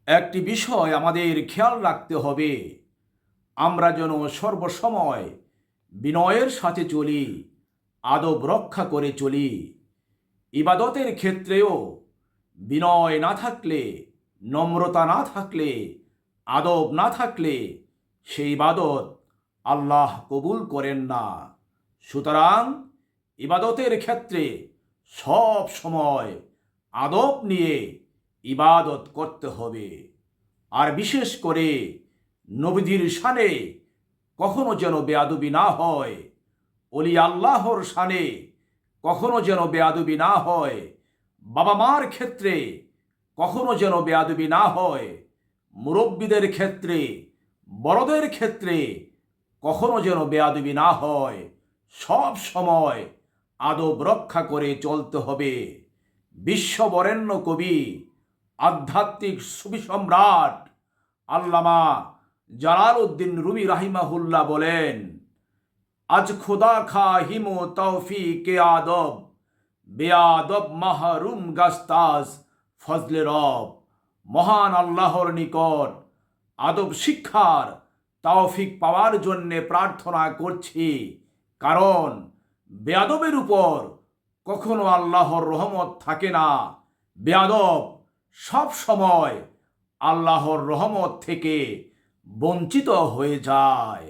একটি বিষয় আমাদের খেয়াল রাখতে হবে, আমরা যেন সর্বসময় বিনয়ের সাথে চলি, আদব রক্ষা করে চলি। ইবাদতের ক্ষেত্রেও বিনয় না থাকলে, নম্রতা না থাকলে, আদব না থাকলে সেই ইবাদত আল্লাহ কবুল করেন না। সুতরাং ইবাদতের ক্ষেত্রে সব সময় আদব নিয়ে ইবাদত করতে হবে। আর বিশেষ করে নবীদের শানে কখনো যেন বেয়াদবি না হয়, অলি আল্লাহর শানে কখনো যেন বেয়াদবি না হয়, বাবা মার ক্ষেত্রে কখনো যেন বেয়াদবি না হয়, মুরব্বীদের ক্ষেত্রে, বড়দের ক্ষেত্রে কখনো যেন বেয়াদবি না হয়। সব সময় আদব রক্ষা করে চলতে হবে। বিশ্ববরেণ্য কবি, আধ্যাত্মিক সুফি সম্রাট আল্লামা জালালউদ্দিন রুমি রাহিমাহুল্লাহ বলেন, আজ খুদা খা হিমো তৌফিকে আদব, বেয়াদব মাহরুম গাস্তাজ ফজলে রব। মহান আল্লাহর নিকট আদব শিক্ষার তৌফিক পাওয়ার জন্যে প্রার্থনা করছি, কারণ বেয়াদবের উপর কখনো আল্লাহর রহমত থাকে না। বেয়াদব সব সময় আল্লাহর রহমত থেকে বঞ্চিত হয়ে যায়।